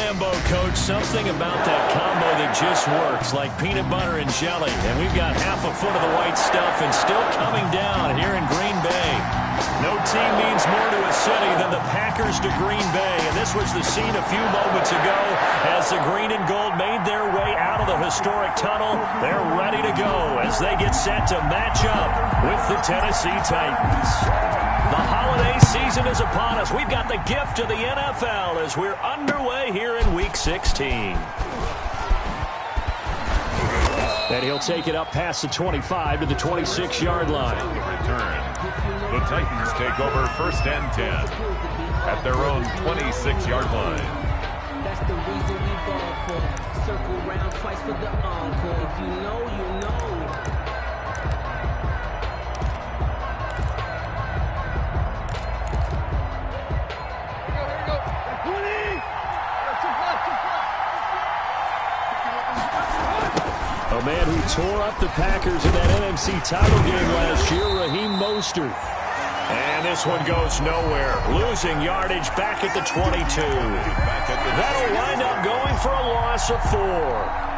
Lambeau, Coach. Something about that combo that just works, like peanut butter and jelly. And we've got half a foot of the white stuff and still coming down here in Green Bay. No team means more to a city than the Packers to Green Bay. And this was the scene a few moments ago as the green and gold made their way out of the historic tunnel. They're ready to go as they get set to match up with the Tennessee Titans. The holiday season is upon us. We've got the gift of the NFL as we're underway here in Week 16. And he'll take it up past the 25 to the 26-yard line. Return. The Titans take over 1st and 10 at their own 26-yard line. That's the reason we ball for. Circle round twice for the encore. If you know, you know. A man who tore up the Packers in that NFC title game last year, Raheem Mostert. And this one goes nowhere. Losing yardage back at the 22. That'll wind up going for a loss of 4.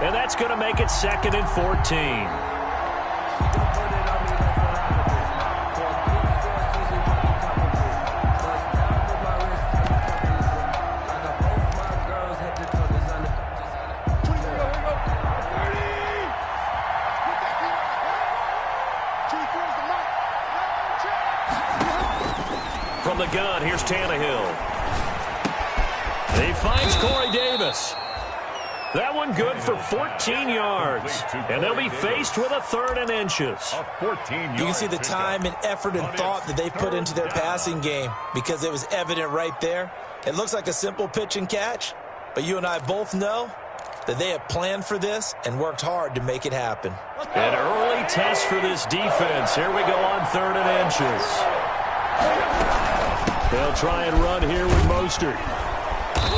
And that's going to make it 2nd and 14. From the gun, here's Tannehill. He finds Corey Davis. That one good for 14 yards. And they'll be faced with a 3rd and inches. You can see the time and effort and thought that they put into their passing game because it was evident right there. It looks like a simple pitch and catch, but you and I both know that they have planned for this and worked hard to make it happen. An early test for this defense. Here we go on 3rd and inches. They'll try and run here with Mostert.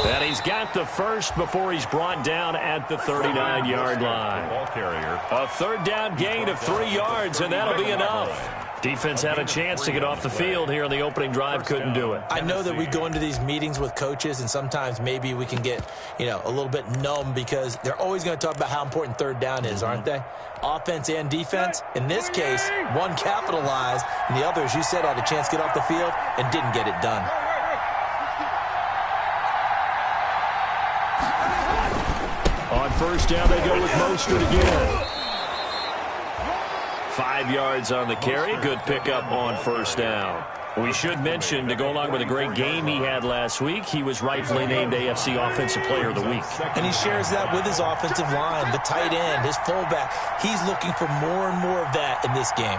And he's got the first before he's brought down at the 39-yard line. A 3rd down gain of 3 yards, and that'll be enough. Defense had a chance to get off the field here on the opening drive, couldn't do it. I know that we go into these meetings with coaches, and sometimes maybe we can get, a little bit numb because they're always going to talk about how important 3rd down is, aren't they? Offense and defense. In this case, one capitalized, and the other, as you said, had a chance to get off the field and didn't get it done. On 1st down, they go with Mostert again. 5 yards on the carry. Good pickup on 1st down. We should mention, to go along with a great game he had last week, he was rightfully named AFC Offensive Player of the Week. And he shares that with his offensive line, the tight end, his fullback. He's looking for more and more of that in this game.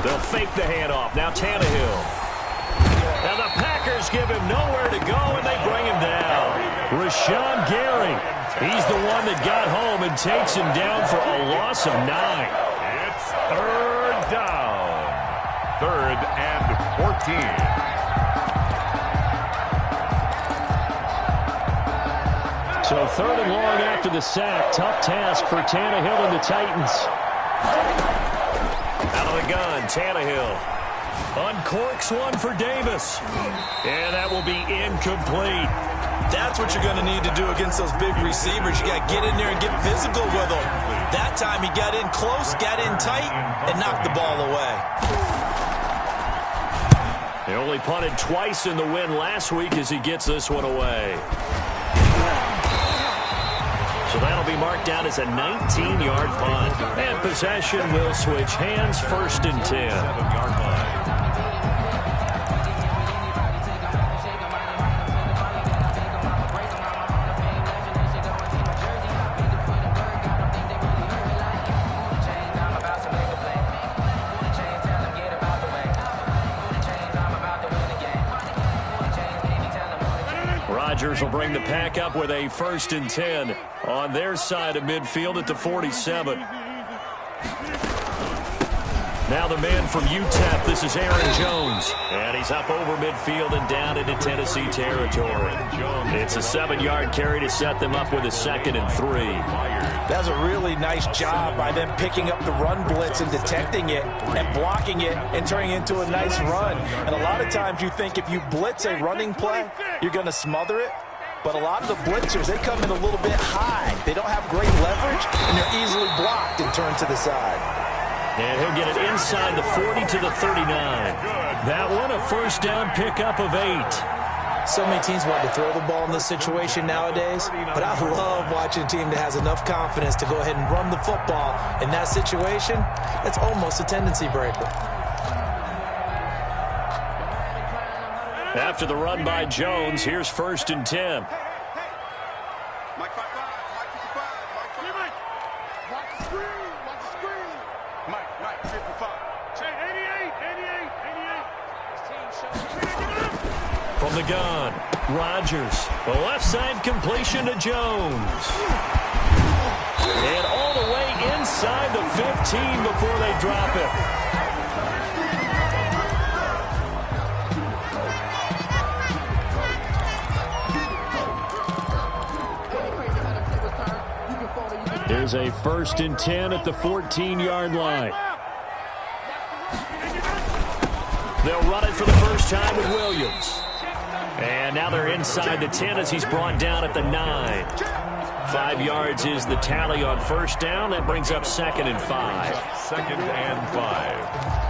They'll fake the handoff. Now Tannehill. And the Packers give him nowhere to go, and they bring him down. Rashawn Gary. He's the one that got home and takes him down for a loss of 9. It's 3rd down. 3rd and 14. So 3rd and long after the sack. Tough task for Tannehill and the Titans. Out of the gun, Tannehill. Uncorks one for Davis. And that will be incomplete. That's what you're going to need to do against those big receivers. You got to get in there and get physical with them. That time he got in close, got in tight, and knocked the ball away. He only punted twice in the win last week as he gets this one away. So that'll be marked down as a 19-yard punt. And possession will switch hands, 1st and 10. 7-yard line. Rodgers will bring the pack up with a 1st and 10 on their side of midfield at the 47. Now the man from UTEP, this is Aaron Jones. And he's up over midfield and down into Tennessee territory. It's a 7-yard carry to set them up with a 2nd and 3. That's a really nice job by them picking up the run blitz and detecting it and blocking it and turning it into a nice run. And a lot of times you think if you blitz a running play, you're going to smother it. but a lot of the blitzers, they come in a little bit high. They don't have great leverage, and they're easily blocked and turned to the side. And he'll get it inside the 40 to the 39. That one a first down pickup of 8. So many teams want to throw the ball in this situation nowadays, but I love watching a team that has enough confidence to go ahead and run the football in that situation. That's almost a tendency breaker. After the run by Jones, here's 1st and 10. From the gun, Rodgers. The left side completion to Jones. And all the way inside the 15 before they drop it. Here's a 1st and 10 at the 14-yard line. They'll run it for the first time with Williams. And now they're inside the 10 as he's brought down at the 9. 5 yards is the tally on first down. That brings up 2nd and 5. 2nd and 5.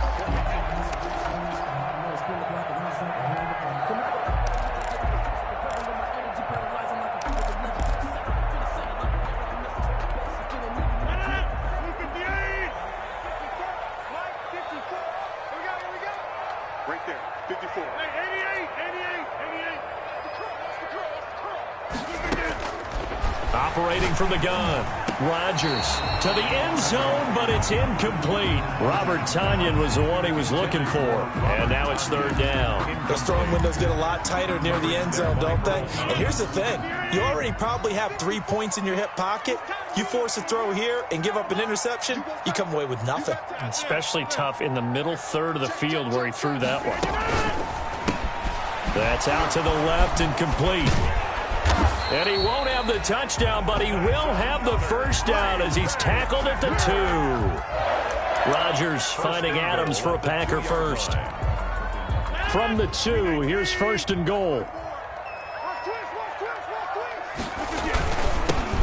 Operating from the gun. Rodgers to the end zone, but it's incomplete. Robert Tonyan was the one he was looking for. And now it's 3rd down. Those throwing windows get a lot tighter near the end zone, don't they? And here's the thing. You already probably have 3 points in your hip pocket. You force a throw here and give up an interception, you come away with nothing. Especially tough in the middle third of the field where he threw that one. That's out to the left and complete. And he won't have the touchdown, but he will have the first down as he's tackled at the 2. Rodgers finding Adams for a Packer first. From the 2, here's 1st and goal.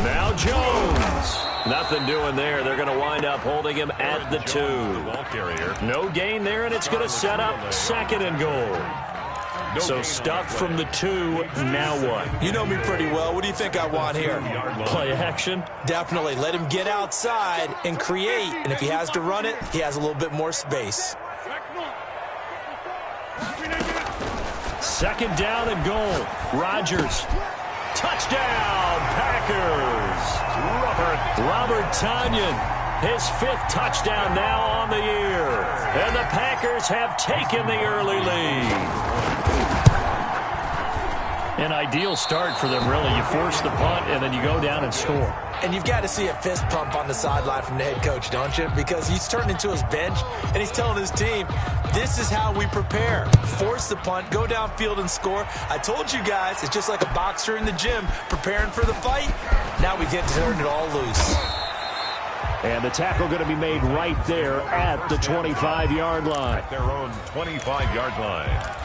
Now Jones. Nothing doing there. They're going to wind up holding him at the 2. No gain there, and it's going to set up 2nd and goal. So stuffed from the 2, now what? You know me pretty well. What do you think I want here? Play action? Definitely. Let him get outside and create. And if he has to run it, he has a little bit more space. 2nd down and goal. Rodgers. Touchdown, Packers. Robert Tonyan. His 5th touchdown now on the year. And the Packers have taken the early lead. An ideal start for them, really. You force the punt, and then you go down and score. And you've got to see a fist pump on the sideline from the head coach, don't you? Because he's turned into his bench, and he's telling his team, this is how we prepare. Force the punt, go downfield and score. I told you guys, it's just like a boxer in the gym preparing for the fight. Now we get to turn it all loose. And the tackle going to be made right there at the 25-yard line. At their own 25-yard line.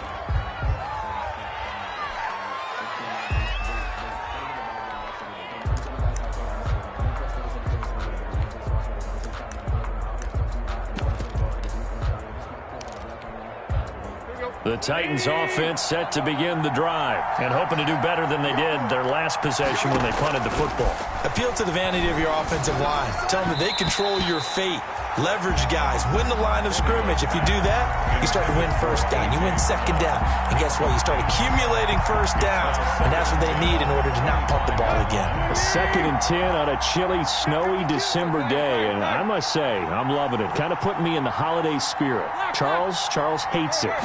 The Titans offense set to begin the drive and hoping to do better than they did their last possession when they punted the football. Appeal to the vanity of your offensive line. Tell them that they control your fate. Leverage guys. Win the line of scrimmage. If you do that, you start to win first down. You win 2nd down. And guess what? You start accumulating first downs. And that's what they need in order to not pump the ball again. 2nd and 10 on a chilly, snowy December day. And I must say, I'm loving it. Kind of putting me in the holiday spirit. Charles hates it.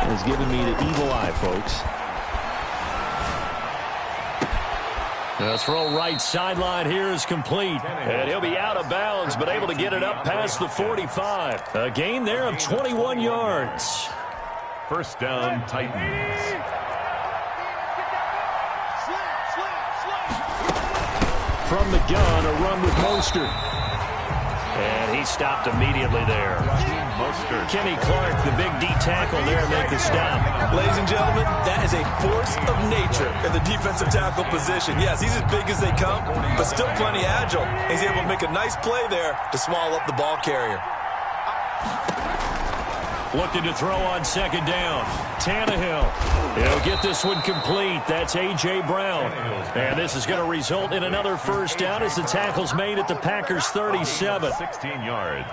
And has given me the evil eye, folks. The throw right sideline here is complete. And he'll be out of bounds, but able to get it up past the 45. A gain there of 21 yards. First down, Titans. From the gun, a run with Mostert. And he stopped immediately there. Kenny Clark, the big D tackle there, make the stop. Ladies and gentlemen, that is a force of nature in the defensive tackle position. Yes, he's as big as they come, but still plenty agile. He's able to make a nice play there to swallow up the ball carrier. Looking to throw on second down. Tannehill. He'll get this one complete. That's A.J. Brown. And this is going to result in another first down as the tackle's made at the Packers' 37. 16 yards.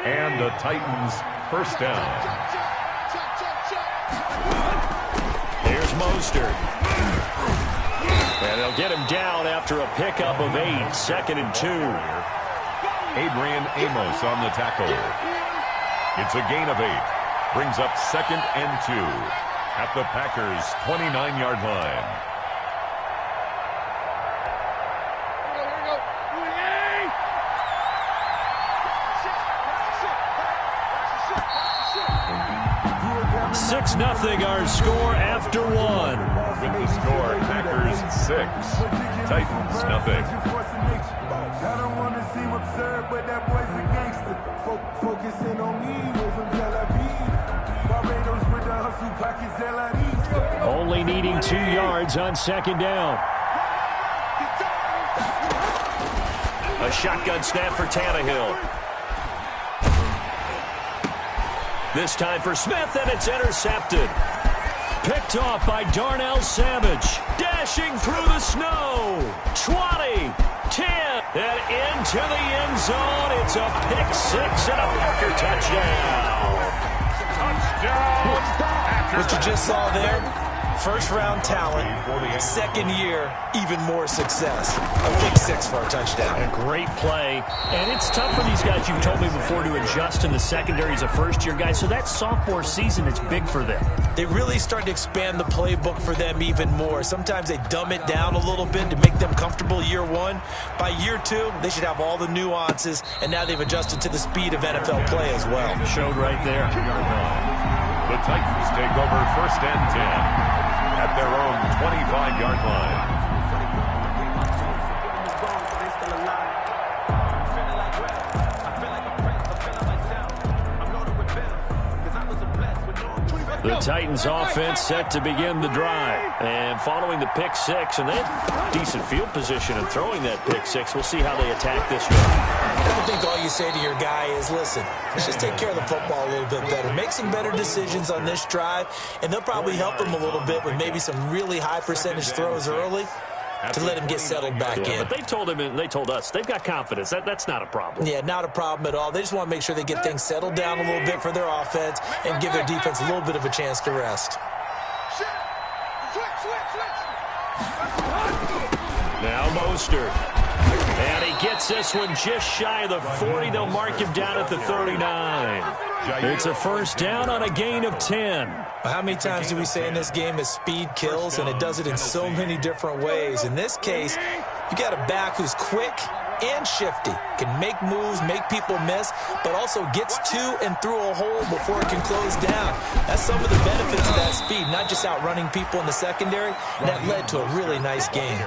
And the Titans first down. Here's Mostert. And they'll get him down after a pickup of 8. 2nd and 2. Adrian Amos on the tackle. It's a gain of 8. Brings up 2nd and 2 at the Packers' 29-yard line. Six nothing our score after 1. With the score, Packers 6, Titans nothing. I don't want to seem absurd, but that boy's a gangster. Focusing on me, we're from Tel Aviv. Barbados with the hustle pockets, LID. Only needing 2 yards on second down. A shotgun snap for Tannehill. This time for Smith, and it's intercepted. Picked off by Darnell Savage. Dashing through the snow. 20, 10, and into the end zone. It's a pick 6 and a Packer touchdown. What you just saw there, first-round talent, second year, even more success. A pick 6 for a touchdown. A great play. And it's tough for these guys, you've told me before, to adjust in the secondary as a first-year guy. So that sophomore season is big for them. They really start to expand the playbook for them even more. Sometimes they dumb it down a little bit to make them comfortable year 1. By year 2, they should have all the nuances, and now they've adjusted to the speed of NFL play as well. Showed right there. The Titans take over 1st and 10 at their own 25-yard line. The Titans offense set to begin the drive. And following the pick 6, and they had decent field position in throwing that pick 6. We'll see how they attack this drive. I think all you say to your guy is, listen, let's just take care of the football a little bit better. Make some better decisions on this drive, and they'll probably help him a little bit with maybe some really high percentage throws early to let him get settled back in. But they told him, and they told us, they've got confidence. That's not a problem. Yeah, not a problem at all. They just want to make sure they get things settled down a little bit for their offense and give their defense a little bit of a chance to rest. Now Mostert. And he gets this one just shy of the 40. They'll mark him down at the 39. It's a first down on a gain of 10. How many times do we say in this game that speed kills, and it does it in so many different ways? In this case, you got a back who's quick and shifty, can make moves, make people miss, but also gets to and through a hole before it can close down. That's some of the benefits of that speed, not just outrunning people in the secondary, and that led to a really nice game.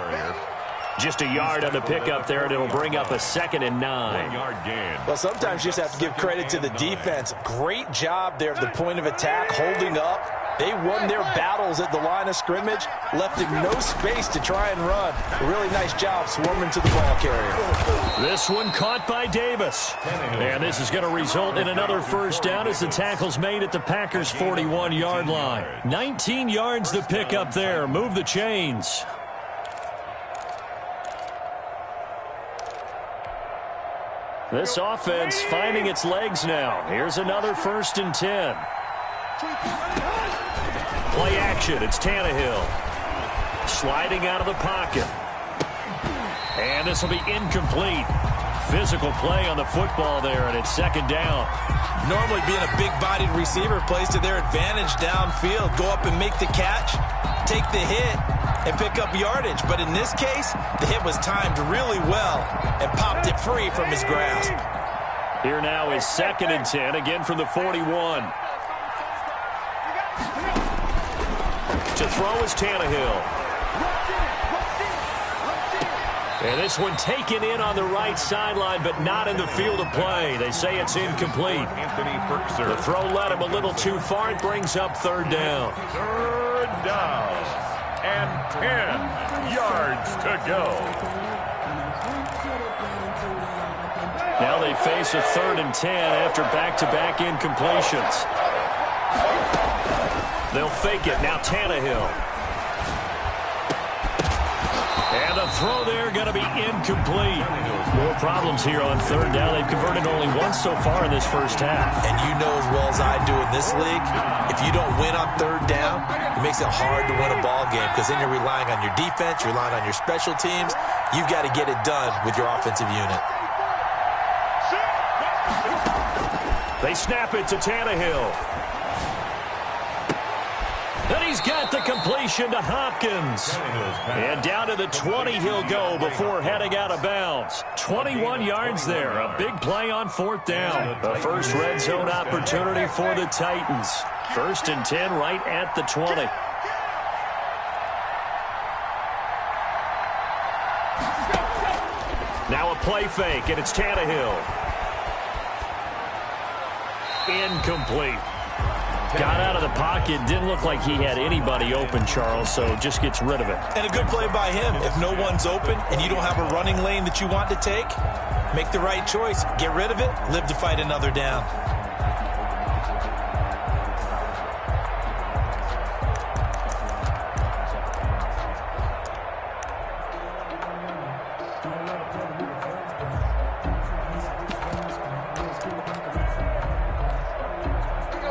Just a yard on the pickup there, and it'll bring up a 2nd and 9. 1-yard gain. Well, sometimes you just have to give credit to the defense. Great job there at the point of attack, holding up. They won their battles at the line of scrimmage, left him no space to try and run. A really nice job swarming to the ball carrier. This one caught by Davis. And this is going to result in another first down as the tackle's made at the Packers' 41-yard line. 19 yards the pickup there. Move the chains. This offense finding its legs now. Here's another 1st and 10. Play action. It's Tannehill. Sliding out of the pocket. And this will be incomplete. Physical play on the football there, and it's 2nd down. Normally being a big-bodied receiver plays to their advantage downfield. Go up and make the catch, take the hit, and pick up yardage. But in this case, the hit was timed really well and popped it free from his grasp. Here now is 2nd and 10, again from the 41. To throw is Tannehill. And this one taken in on the right sideline, but not in the field of play. They say it's incomplete. The throw led him a little too far. It brings up third down. Third down and 10 yards to go. Now they face a 3rd and 10 after back-to-back incompletions. They'll fake it. Now Tannehill. And the throw there going to be incomplete. More problems here on third down. They've converted only once so far in this first half. And you know as well as I do in this league, if you don't win on third down, it makes it hard to win a ball game because then you're relying on your defense, you're relying on your special teams. You've got to get it done with your offensive unit. They snap it to Tannehill. And he's got the completion to Hopkins. And down to the 20 he'll go before heading out of bounds. 21 yards there. A big play on 4th down. The first red zone opportunity for the Titans. 1st and 10 right at the 20. Now a play fake, and it's Tannehill. Incomplete. Got out of the pocket. Didn't look like he had anybody open, Charles, so just gets rid of it. And a good play by him. If no one's open and you don't have a running lane that you want to take, make the right choice. Get rid of it. Live to fight another down.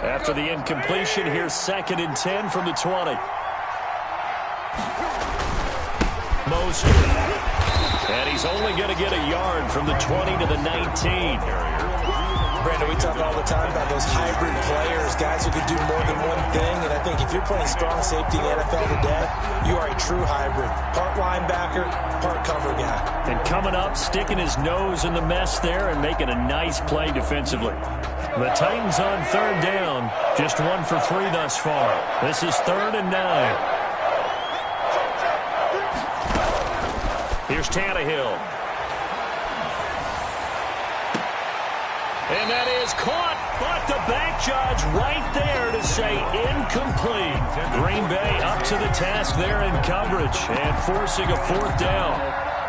After the incompletion, here's 2nd and 10 from the 20. Mostert. And he's only going to get a yard from the 20 to the 19. Brandon, we talk all the time about those hybrid players, guys who can do more than one thing. And I think if you're playing strong safety in the NFL today, you are a true hybrid. Part linebacker, part cover guy. And coming up, sticking his nose in the mess there and making a nice play defensively. The Titans on 3rd down. Just 1 for 3 thus far. This is 3rd and 9. Here's Tannehill. And that is caught, but the back judge right there to say incomplete. Green Bay up to the task there in coverage and forcing a 4th down.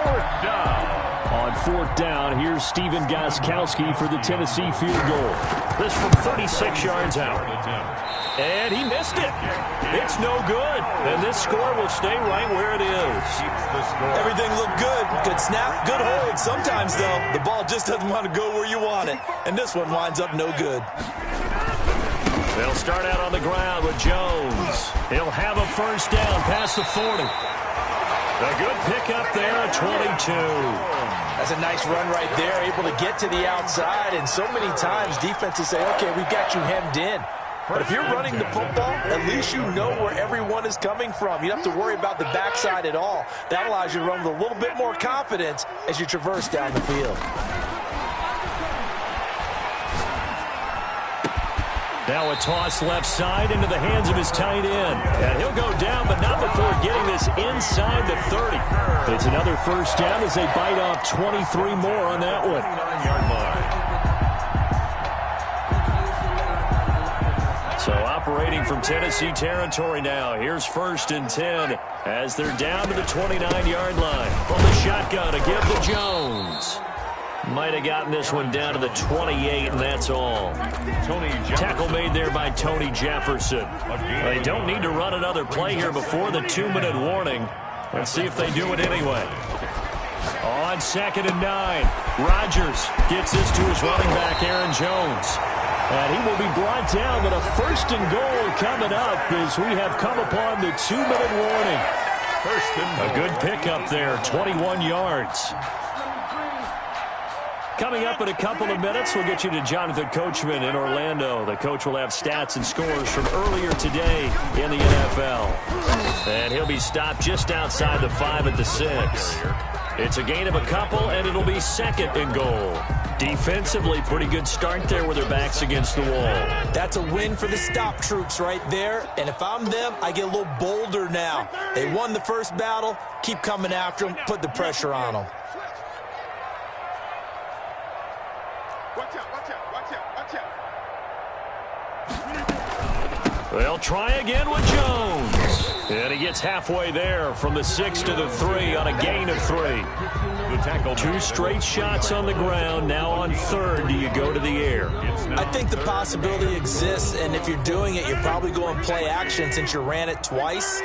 4th down. On 4th down, here's Steven Gostkowski for the Tennessee field goal. This from 36 yards out. And he missed it. It's no good. And this score will stay right where it is. Everything looked good. Good snap, good hold. Sometimes, though, the ball just doesn't want to go where you want it. And this one winds up no good. They'll start out on the ground with Jones. He'll have a 1st down past the 40. A good pickup there at 22. That's a nice run right there, able to get to the outside. And so many times defenses say, okay, we've got you hemmed in. But if you're running the football, at least you know where everyone is coming from. You don't have to worry about the backside at all. That allows you to run with a little bit more confidence as you traverse down the field. Now a toss left side into the hands of his tight end. And he'll go down, but not before getting this inside the 30. It's another 1st down as they bite off 23 more on that one. 9-yard line. So operating from Tennessee territory now. Here's 1st and 10 as they're down to the 29-yard line. From the shotgun to give to Jones. Might have gotten this one down to the 28, and that's all. Tackle made there by Tony Jefferson. They don't need to run another play here before the 2-minute warning. Let's see if they do it anyway. On 2nd and 9, Rodgers gets this to his running back, Aaron Jones. And he will be brought down with a 1st and goal coming up as we have come upon the 2-minute warning. A good pickup there, 21 yards. Coming up in a couple of minutes, we'll get you to Jonathan Coachman in Orlando. The coach will have stats and scores from earlier today in the NFL. And he'll be stopped just outside the 5 at the 6. It's a gain of a couple, and it'll be second and goal. Defensively, pretty good start there with their backs against the wall. That's a win for the stop troops right there. And if I'm them, I get a little bolder now. They won the first battle. Keep coming after them. Put the pressure on them. Watch out, watch out, watch out, watch out. They'll try again with Jones. And he gets halfway there from the 6 to the 3 on a gain of 3. The tackle. 2 straight shots on the ground. Now on third, do you go to the air? I think the possibility exists, and if you're doing it, you're probably going play action since you ran it twice.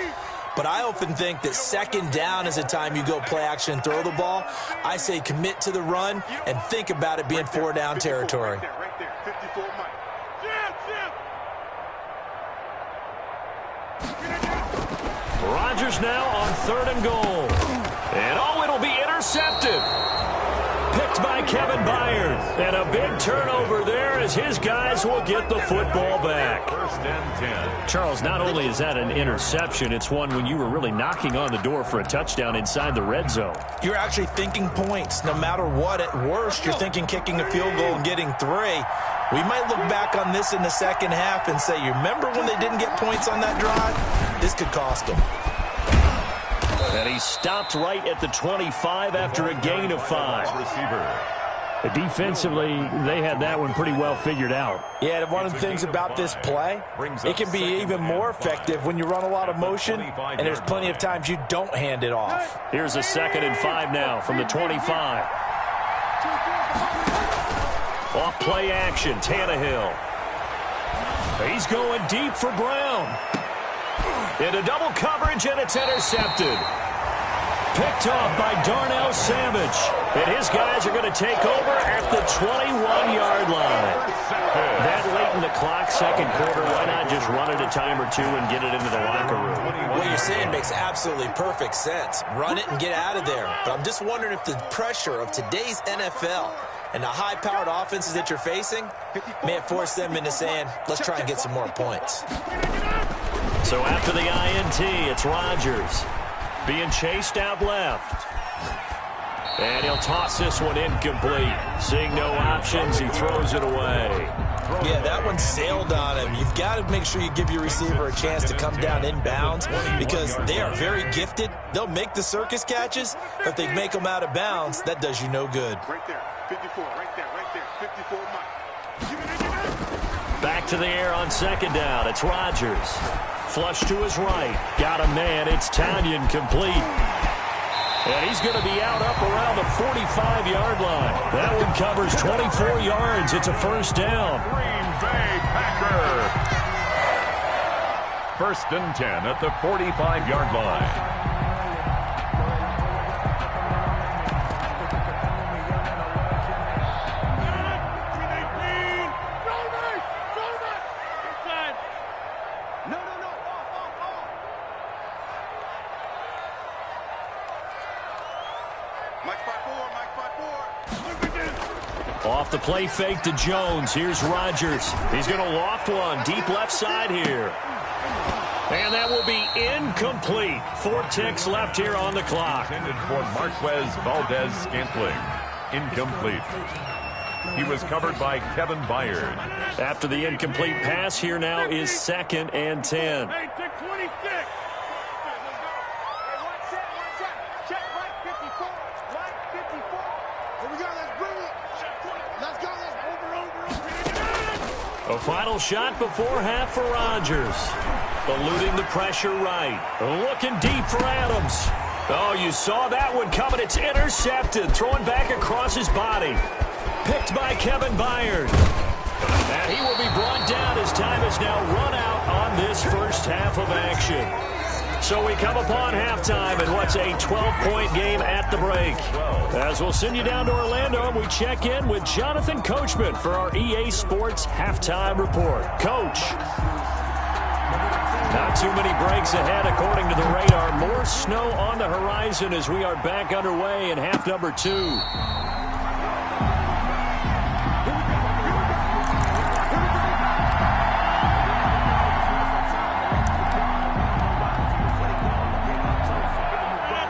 But I often think that second down is the time you go play action and throw the ball. I say commit to the run and think about it being 4-down territory. Right there, 54 Mike. Rodgers now on third and goal. And it'll be intercepted. Picked by Kevin Byard. And a big turnover there as his guys will get the football back. First and 10. Charles, not only is that an interception, it's one when you were really knocking on the door for a touchdown inside the red zone. You're actually thinking points. No matter what, at worst, you're thinking kicking a field goal and getting 3. We might look back on this in the second half and say, you remember when they didn't get points on that drive? This could cost them. And he stopped right at the 25 after a gain of 5. Receiver. Defensively, they had that one pretty well figured out. Yeah, and one of the things about this play, it can be even more effective when you run a lot of motion, and there's plenty of times you don't hand it off. Here's a 2nd and 5 now from the 25. Off play action, Tannehill. He's going deep for Brown. Into double coverage, and it's intercepted. Picked off by Darnell Savage. And his guys are going to take over at the 21-yard line. That late in the clock, second quarter, why not just run it a time or two and get it into the locker room? What you're saying makes absolutely perfect sense. Run it and get out of there. But I'm just wondering if the pressure of today's NFL and the high-powered offenses that you're facing may force them into saying, let's try and get some more points. So after the INT, it's Rodgers being chased out left. And he'll toss this one incomplete. Seeing no options, he throws it away. Yeah, that one sailed on him. You've got to make sure you give your receiver a chance to come down inbounds because they are very gifted. They'll make the circus catches. If they make them out of bounds, that does you no good. Right there, 54, right there, 54 Mike. Back to the air on second down. It's Rodgers. Flush to his right. Got a man. It's Tanyan complete. And he's going to be out up around the 45-yard line. That one covers 24 yards. It's a first down. Green Bay Packer. First and 10 at the 45-yard line. Off the play fake to Jones. Here's Rodgers. He's going to loft one deep left side here. And that will be incomplete. 4 ticks left here on the clock. Intended for Marquez Valdez-Scantling. Incomplete. He was covered by Kevin Byard. After the incomplete pass, here now is 2nd and 10. Hey, take 26. A final shot before half for Rodgers. Eluding the pressure right. Looking deep for Adams. Oh, you saw that one coming. It's intercepted. Throwing back across his body. Picked by Kevin Byard. And he will be brought down as time is now run out on this first half of action. So we come upon halftime in what's a 12-point game at the break. As we'll send you down to Orlando, and we check in with Jonathan Coachman for our EA Sports Halftime Report. Coach. Not too many breaks ahead according to the radar. More snow on the horizon as we are back underway in half number 2.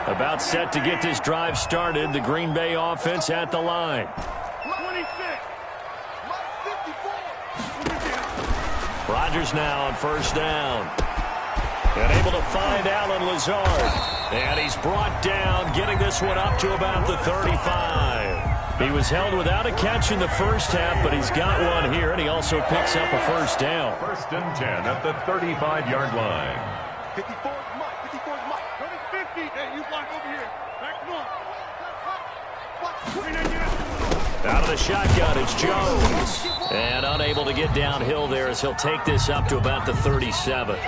About about set to get this drive started. The Green Bay offense at the line. 26. Rodgers now on first down. And able to find Allen Lazard. And he's brought down, getting this one up to about the 35. He was held without a catch in the first half, but he's got one here, and he also picks up a first down. 1st and 10 at the 35-yard line. 54 is Mike. 54 is Mike. 50. Hey, you block over here. Back one. Out of the shotgun, it's Jones. And unable to get downhill there as he'll take this up to about the 37.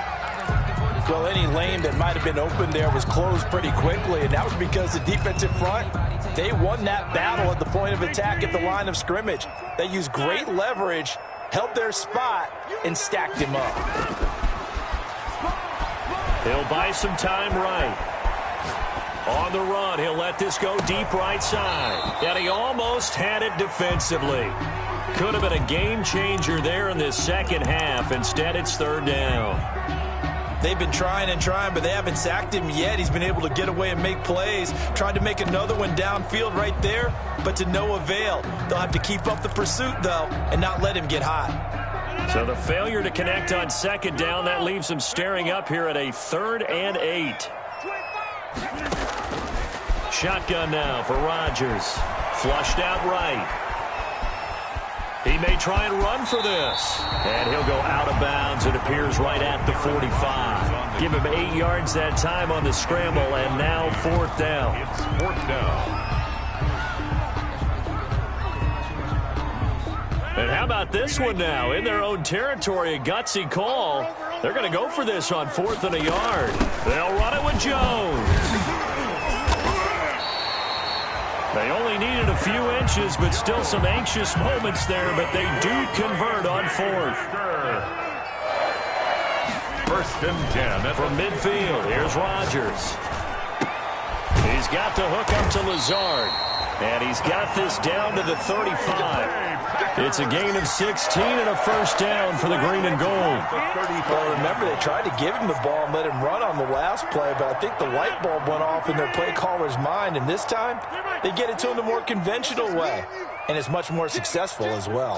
Well, any lane that might have been open there was closed pretty quickly, and that was because the defensive front, they won that battle at the point of attack at the line of scrimmage. They used great leverage, held their spot, and stacked him up. He'll buy some time right. On the run, he'll let this go deep right side. And he almost had it defensively. Could have been a game changer there in this second half. Instead, it's 3rd down. They've been trying and trying, but they haven't sacked him yet. He's been able to get away and make plays. Tried to make another one downfield right there, but to no avail. They'll have to keep up the pursuit, though, and not let him get hot. So the failure to connect on 2nd down, that leaves him staring up here at a 3rd and 8. Shotgun now for Rodgers. Flushed out right. He may try and run for this. And he'll go out of bounds. It appears right at the 45. Give him 8 yards that time on the scramble, and now 4th down. It's 4th down. And how about this one now? In their own territory, a gutsy call. They're going to go for this on 4th and a yard. They'll run it with Jones. They only needed a few inches, but still some anxious moments there, but they do convert on 4th. 1st and 10. From midfield, here's Rodgers. He's got the hook up to Lazard, and he's got this down to the 35. It's a gain of 16 and a first down for the green and gold. Well, remember, they tried to give him the ball and let him run on the last play, but I think the light bulb went off in their play caller's mind, and this time they get it to him the more conventional way, and it's much more successful as well.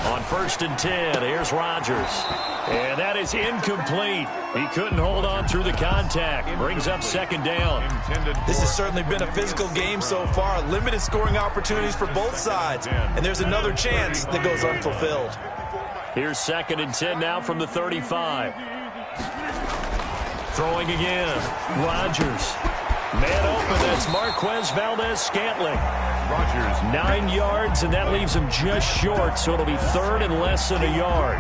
On 1st and 10, here's Rodgers. And that is incomplete. He couldn't hold on through the contact. Brings up 2nd down. This has certainly been a physical game so far. Limited scoring opportunities for both sides. And there's another chance that goes unfulfilled. Here's 2nd and 10 now from the 35. Throwing again. Rodgers. Man open, that's Marquez Valdez-Scantling. Rodgers 9 yards, and that leaves him just short, so it'll be 3rd and less than a yard.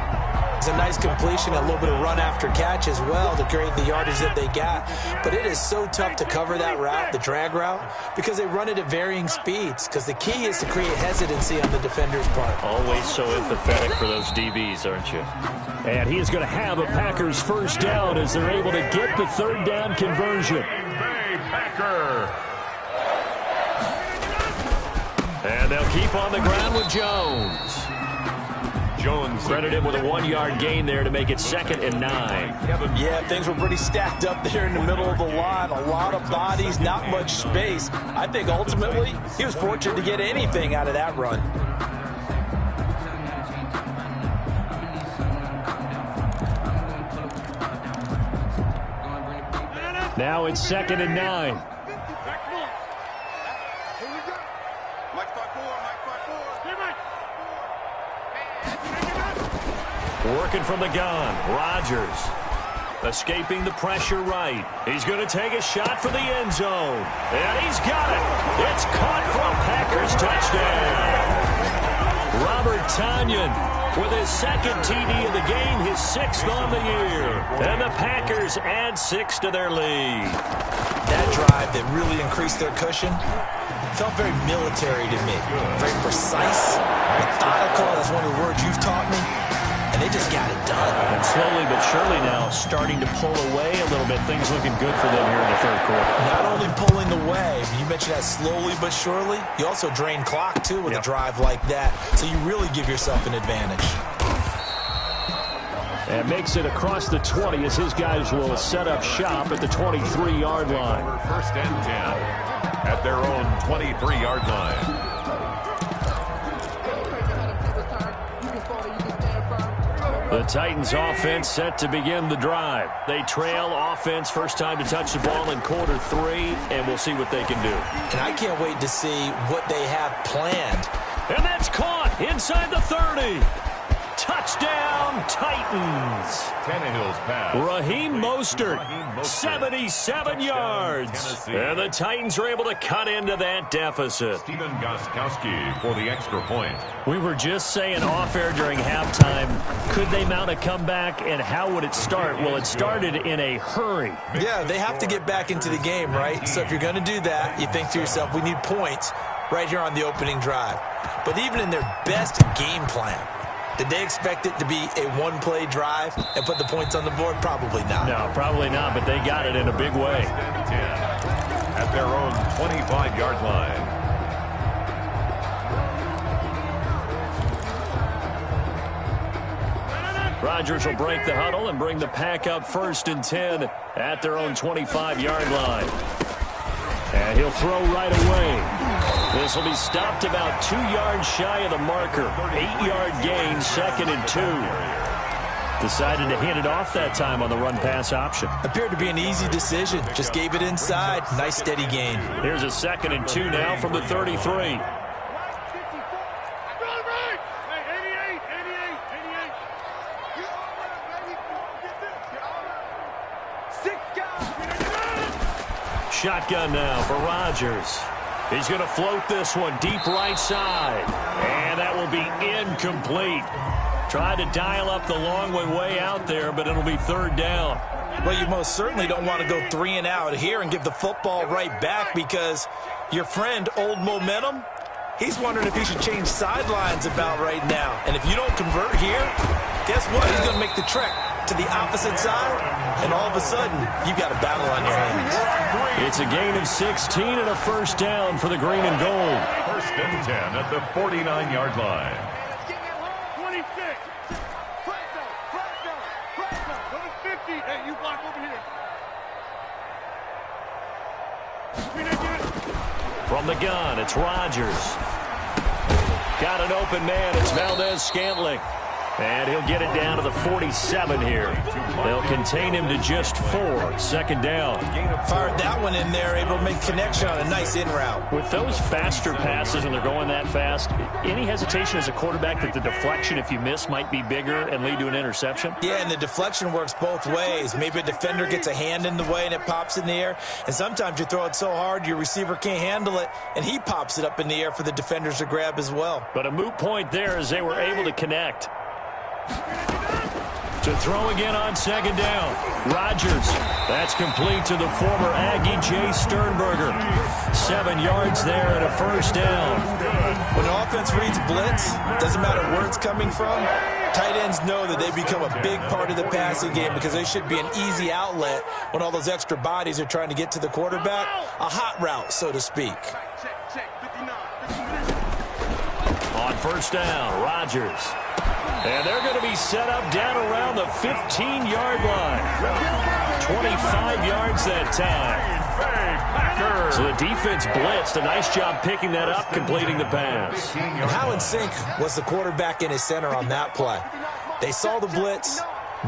It's a nice completion, a little bit of run after catch as well to create the yardage that they got. But it is so tough to cover that route, the drag route, because they run it at varying speeds, because the key is to create hesitancy on the defender's part. Always so empathetic for those DBs, aren't you? And he is going to have a Packers first down as they're able to get the 3rd down conversion. Packer. And they'll keep on the ground with Jones. Jones Credit him with a 1-yard gain there to make it 2nd and 9. Yeah, things were pretty stacked up there in the middle of the line. A lot of bodies, not much space. I think ultimately he was fortunate to get anything out of that run. Now it's 2nd and 9. Working from the gun, Rodgers. Escaping the pressure right. He's going to take a shot for the end zone. And he's got it. It's caught for a Packers touchdown. Robert Tonyan with his 2nd TD of the game, his 6th on the year. And the Packers add 6 to their lead. That drive that really increased their cushion felt very military to me. Very precise, methodical. That's one of the words you've taught me. and they just got it done. And slowly but surely now starting to pull away a little bit. Things looking good for them here in the third quarter. Not only pulling away, you mentioned that slowly but surely, you also drain clock, too, with a drive like that. So you really give yourself an advantage. And makes it across the 20 as his guys will set up shop at the 23-yard line. First and 10 at their own 23-yard line. The Titans offense set to begin the drive. They trail offense, first time to touch the ball in quarter 3, and we'll see what they can do. And I can't wait to see what they have planned. And that's caught inside the 30. Touchdown, Titans. Tannehill's pass. Raheem Mostert, 77 yards. And the Titans are able to cut into that deficit. Stephen Gostkowski for the extra point. We were just saying off-air during halftime, could they mount a comeback, and how would it start? Well, it started in a hurry. Yeah, they have to get back into the game, right? So if you're going to do that, you think to yourself, we need points right here on the opening drive. But even in their best game plan, did they expect it to be a one-play drive and put the points on the board? Probably not. No, probably not, but they got it in a big way. 10 at their own 25-yard line. Rodgers will break the huddle and bring the pack up first and 10 at their own 25-yard line. And he'll throw right away. This will be stopped about 2 yards shy of the marker. 8-yard gain, second and 2. Decided to hand it off that time on the run-pass option. Appeared to be an easy decision. Just gave it inside. Nice steady gain. Here's a second and 2 now from the 33. Shotgun now for Rodgers. He's going to float this one deep right side. And that will be incomplete. Tried to dial up the long way out there, but it'll be third down. Well, you most certainly don't want to go 3 and out here and give the football right back, because your friend, Old Momentum, he's wondering if he should change sidelines about right now. And if you don't convert here, guess what? He's going to make the trek to the opposite side, and all of a sudden, you've got a battle on your hands. It's a gain of 16 and a first down for the green and gold. First and 10 at the 49-yard line. 26. Press down. Go to 50. Hey, you block over here. From the gun, it's Rodgers. Got an open man. It's Valdez-Scantling. And he'll get it down to the 47 here. They'll contain him to just 4. Second down. Fired that one in there, able to make connection on a nice in route. With those faster passes when they're going that fast, any hesitation as a quarterback that the deflection, if you miss, might be bigger and lead to an interception? Yeah, and the deflection works both ways. Maybe a defender gets a hand in the way and it pops in the air. And sometimes you throw it so hard your receiver can't handle it, and he pops it up in the air for the defenders to grab as well. But a moot point there as they were able to connect. To throw again on second down. Rodgers. That's complete to the former Aggie, Jay Sternberger. 7 yards there and a first down. When the offense reads blitz, doesn't matter where it's coming from, tight ends know that they become a big part of the passing game, because they should be an easy outlet when all those extra bodies are trying to get to the quarterback. A hot route, so to speak. On first down, Rodgers. And they're going to be set up down around the 15-yard line. 25 yards that time. So the defense blitzed. A nice job picking that up, completing the pass. And how in sync was the quarterback and his center on that play? They saw the blitz,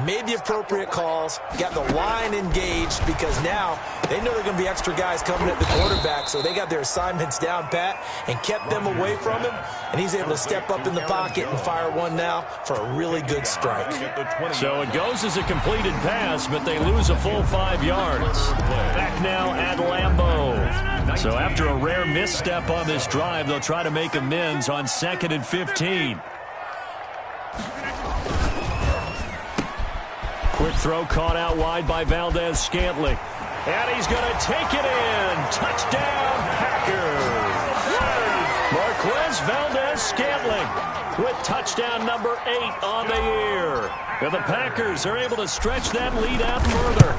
made the appropriate calls, got the line engaged, because now they know there are going to be extra guys coming at the quarterback, so they got their assignments down pat and kept them away from him, and he's able to step up in the pocket and fire one now for a really good strike. So it goes as a completed pass, but they lose a full 5 yards. Back now at Lambeau. So after a rare misstep on this drive, they'll try to make amends on 2nd and 15. Quick throw caught out wide by Valdez-Scantling. And he's going to take it in. Touchdown, Packers. Marquez Valdez-Scantling. with touchdown number 8 on the year. And the Packers are able to stretch that lead out further.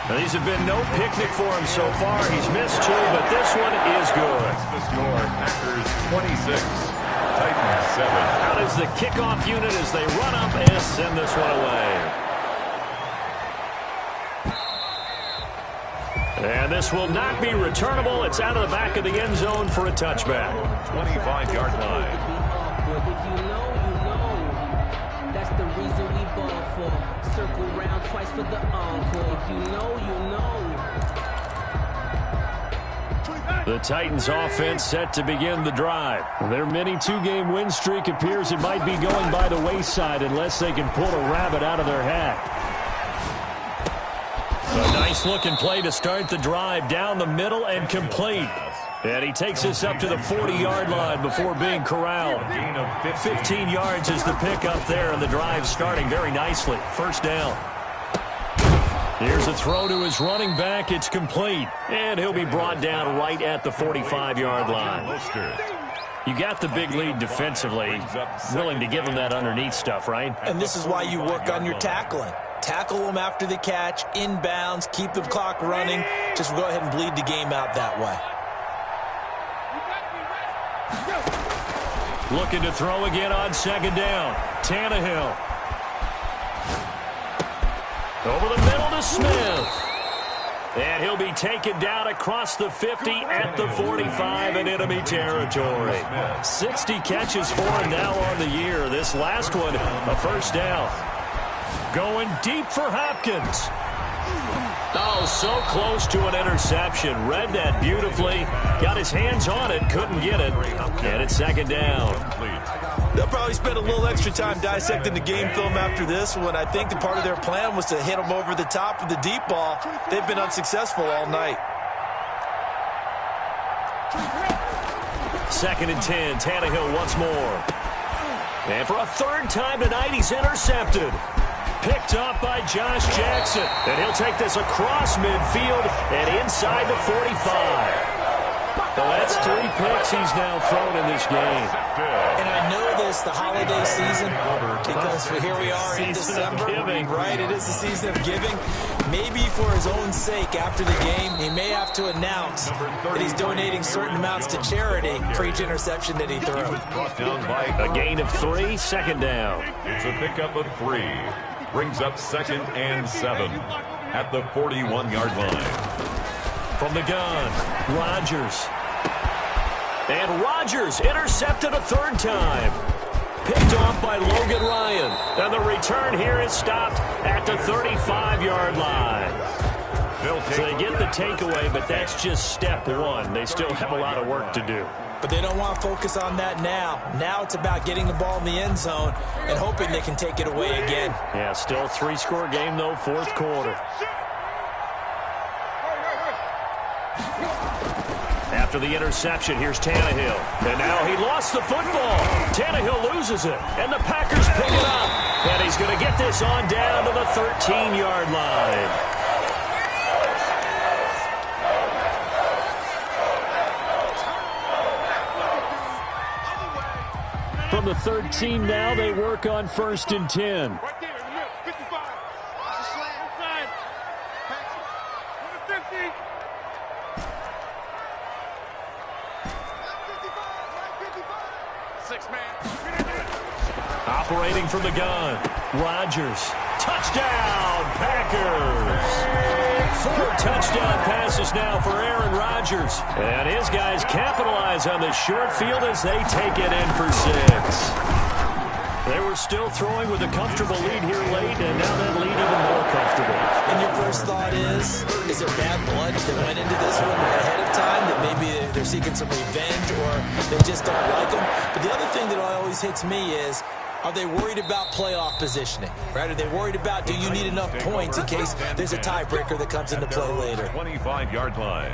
Now, these have been no picnic for him so far. He's missed 2, but this one is good. That's the score. Packers 26, Titans 7. Out is the kickoff unit as they run up and send this one away. And this will not be returnable. It's out of the back of the end zone for a touchback. 25-yard line. If you know, you know. That's the reason we ball for. Circle round twice for the encore. If you know, you know. The Titans offense set to begin the drive. Their mini 2-game win streak appears it might be going by the wayside unless they can pull a rabbit out of their hat. A nice-looking play to start the drive down the middle and complete. And he takes us up to the 40-yard line before being corralled. 15 yards is the pickup there, and the drive starting very nicely. First down. Here's a throw to his running back. It's complete. And he'll be brought down right at the 45-yard line. You got the big lead defensively. Willing to give him that underneath stuff, right? And this is why you work on your tackling. Tackle them after the catch, inbounds, keep the clock running. Just go ahead and bleed the game out that way. Looking to throw again on second down. Tannehill. Over the middle to Smith. And he'll be taken down across the 50 at the 45 in enemy territory. 60 catches for him now on the year. This last one, a first down. Going deep for Hopkins. Oh, so close to an interception. Read that beautifully. Got his hands on it. Couldn't get it. And it's second down. They'll probably spend a little extra time dissecting the game film after this one. I think the part of their plan was to hit them over the top of the deep ball. They've been unsuccessful all night. Second and 10. Tannehill once more. And for a third time tonight, he's intercepted. Picked up by Josh Jackson. And he'll take this across midfield and inside the 45. Well, that's 3 picks he's now thrown in this game. And I know this, the holiday season, because here we are in December. Right, it is the season of giving. Maybe for his own sake after the game, he may have to announce that he's donating certain amounts to charity for each interception that he threw. A gain of 3, second down. It's a pickup of 3. Brings up second and 7 at the 41-yard line. From the gun, Rodgers. And Rodgers intercepted a third time. Picked off by Logan Ryan. And the return here is stopped at the 35-yard line. So they get the takeaway, but that's just step 1. They still have a lot of work to do. But they don't want to focus on that now. Now it's about getting the ball in the end zone and hoping they can take it away again. Yeah, still 3-score game, though, fourth quarter. After the interception, here's Tannehill. And now he lost the football. Tannehill loses it, and the Packers pick it up. And he's going to get this on down to the 13-yard line. From the 13 now, they work on 1st and 10. Right there, 55. It's a slant inside. Number 50. 6-man. Operating from the gun, Rodgers. Touchdown, Packers! 4 touchdown passes now for Aaron Rodgers. And his guys capitalize on the short field as they take it in for 6. They were still throwing with a comfortable lead here late, and now that lead even more comfortable. And your first thought is there bad blood that went into this one ahead of time, that maybe they're seeking some revenge or they just don't like them? But the other thing that always hits me is, are they worried about playoff positioning? Right? Are they worried about, do you need enough points in case there's a tiebreaker that comes into play later? 25-yard line.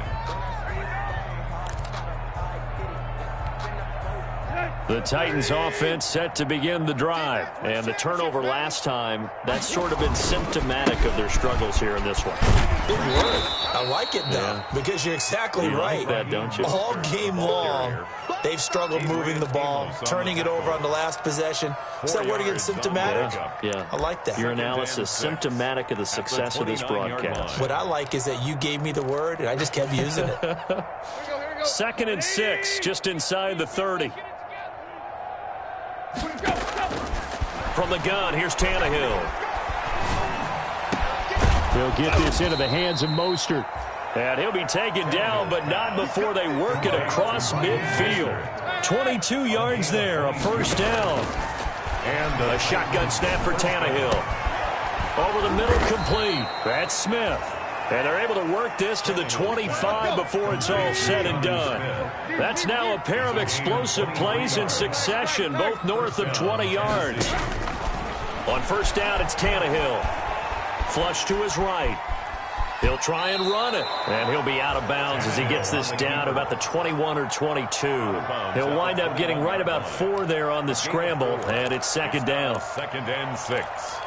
The Titans offense set to begin the drive. And the turnover last time, that's sort of been symptomatic of their struggles here in this one. Good word. I like it, though, because you're exactly right. Like that, don't you? All game long, they've struggled moving the ball, turning it over on the last possession. Is that word again, symptomatic? Yeah. I like that. Your analysis, symptomatic of the success of this broadcast. What I like is that you gave me the word, and I just kept using it. 2nd and 6, just inside the 30. From the gun, here's Tannehill. He'll get this into the hands of Mostert. And he'll be taken down, but not before they work it across midfield. 22 yards there, a first down. And a shotgun snap for Tannehill. Over the middle, complete. That's Smith. And they're able to work this to the 25 before it's all said and done. That's now a pair of explosive plays in succession, both north of 20 yards. On first down, it's Tannehill. Flush to his right. He'll try and run it. And he'll be out of bounds as he gets this down about the 21 or 22. He'll wind up getting right about 4 there on the scramble, and it's 2nd down. 2nd and 6.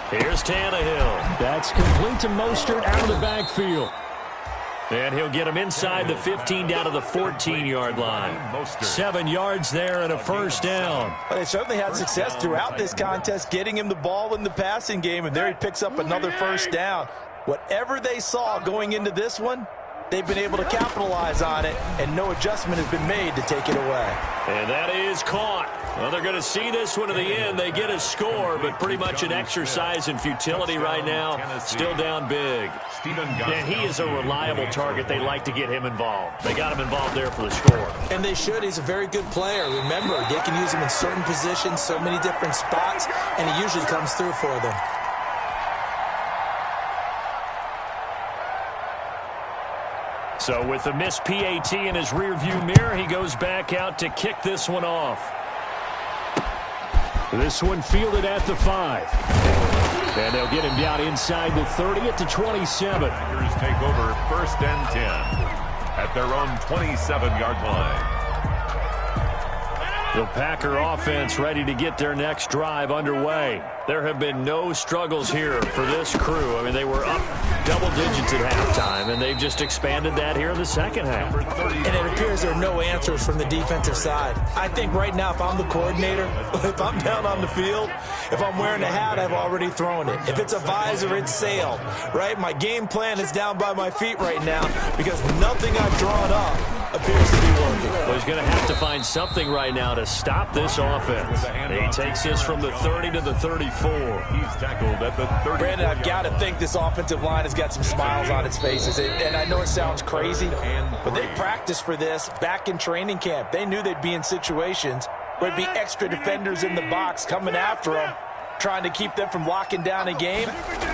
Here's Tannehill. That's complete to Mostert out of the backfield. And he'll get him inside the 15 down to the 14-yard line. 7 yards there and a first down. Well, they certainly had success throughout this contest, getting him the ball in the passing game, and there he picks up another first down. Whatever they saw going into this one, they've been able to capitalize on it, and no adjustment has been made to take it away. And that is caught. Well, they're going to see this one to the end. They get a score, but pretty much an exercise in futility right now. Still down big. And he is a reliable target. They like to get him involved. They got him involved there for the score. And they should. He's a very good player. Remember, they can use him in certain positions, so many different spots, and he usually comes through for them. So with the missed PAT in his rearview mirror, he goes back out to kick this one off. This one fielded at the 5. And they'll get him down inside the 30 at the 27. Packers take over 1st and 10 at their own 27-yard line. The Packer offense ready to get their next drive underway. There have been no struggles here for this crew. I mean, they were up double digits at halftime, and they've just expanded that here in the second half. And it appears there are no answers from the defensive side. I think right now, if I'm the coordinator, if I'm down on the field, if I'm wearing a hat, I've already thrown it. If it's a visor, it's sailed, right? My game plan is down by my feet right now because nothing I've drawn up appears to be working. Well, he's going to have to find something right now to stop this offense. He takes this from the 30 to the 34. He's tackled at the 30. Brandon, I've got to think this offensive line has got some smiles on its faces. And I know it sounds crazy, but they practiced for this back in training camp. They knew they'd be in situations where there'd be extra defenders in the box coming after them, trying to keep them from locking down a game.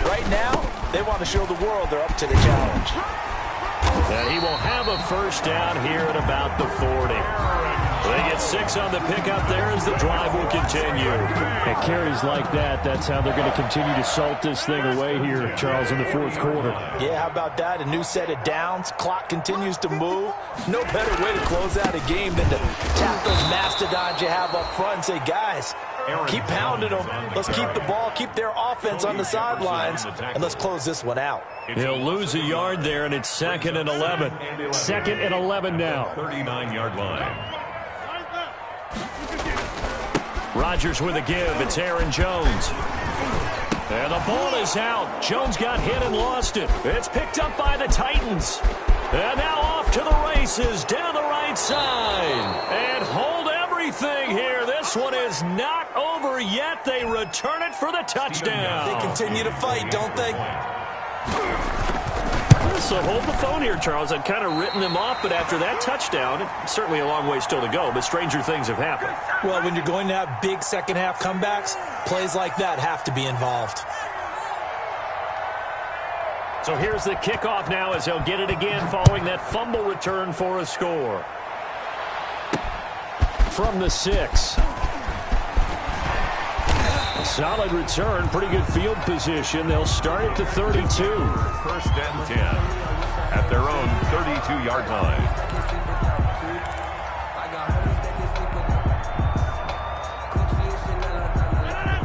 Right now, they want to show the world they're up to the challenge. And he will have a first down here at about the 40. They get 6 on the pickup there as the drive will continue. And carries like that, that's how they're going to continue to salt this thing away here, Charles, in the 4th quarter. Yeah, how about that? A new set of downs. Clock continues to move. No better way to close out a game than to tap those mastodons you have up front and say, guys, keep pounding them. Let's keep the ball, keep their offense on the sidelines, and let's close this one out. He'll lose a yard there, and it's 2nd and 11. 2nd and 11 now. 39-yard line. Rodgers with a give. It's Aaron Jones. And the ball is out. Jones got hit and lost it. It's picked up by the Titans. And now off to the races down the right side. And hold everything here. This one is not over yet. They return it for the touchdown. They continue to fight, don't they? So hold the phone here, Charles. I'd kind of written them off, but after that touchdown, it's certainly a long way still to go, but stranger things have happened. Well, when you're going to have big second-half comebacks, plays like that have to be involved. So here's the kickoff now as he'll get it again following that fumble return for a score. From the 6. Solid return, pretty good field position. They'll start at the 32. First and 10 at their own 32-yard line.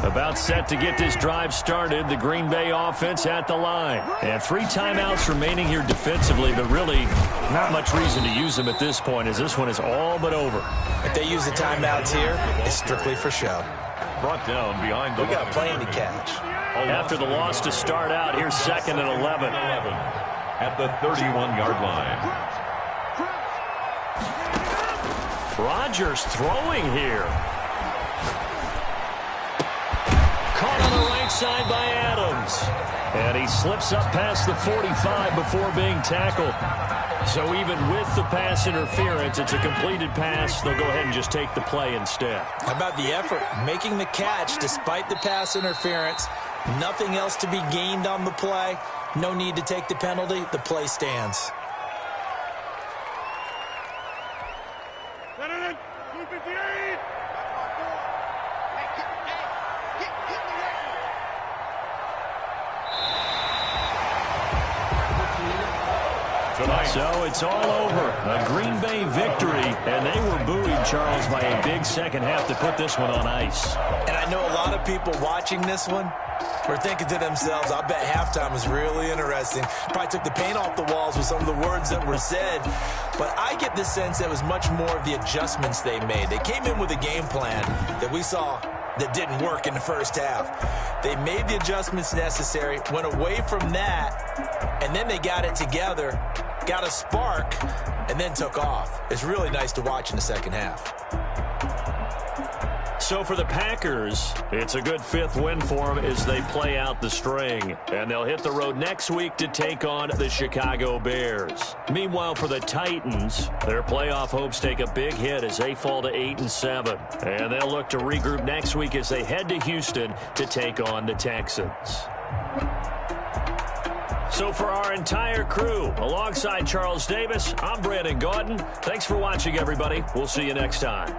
About set to get this drive started. The Green Bay offense at the line. And 3 timeouts remaining here defensively, but really not much reason to use them at this point as this one is all but over. If they use the timeouts here, it's strictly for show. Brought down behind the We got plenty to catch. After the loss to start out, here's 2nd and 11. At the 31-yard line. Rodgers throwing here. Caught on the right side by Adams. And he slips up past the 45 before being tackled. So even with the pass interference, it's a completed pass. They'll go ahead and just take the play instead. How about the effort? Making the catch despite the pass interference. Nothing else to be gained on the play. No need to take the penalty. The play stands. So it's all over. A Green Bay victory, and they were buoyed, Charles, by a big second half to put this one on ice. And I know a lot of people watching this one were thinking to themselves, I bet halftime was really interesting. Probably took the paint off the walls with some of the words that were said. But I get the sense that it was much more of the adjustments they made. They came in with a game plan that we saw that didn't work in the first half. They made the adjustments necessary, went away from that, and then they got it together, got a spark, and then took off. It's really nice to watch in the second half. So for the Packers, it's a good 5th win for them as they play out the string. And they'll hit the road next week to take on the Chicago Bears. Meanwhile, for the Titans, their playoff hopes take a big hit as they fall to 8-7. And they'll look to regroup next week as they head to Houston to take on the Texans. So for our entire crew, alongside Charles Davis, I'm Brandon Gaudin. Thanks for watching, everybody. We'll see you next time.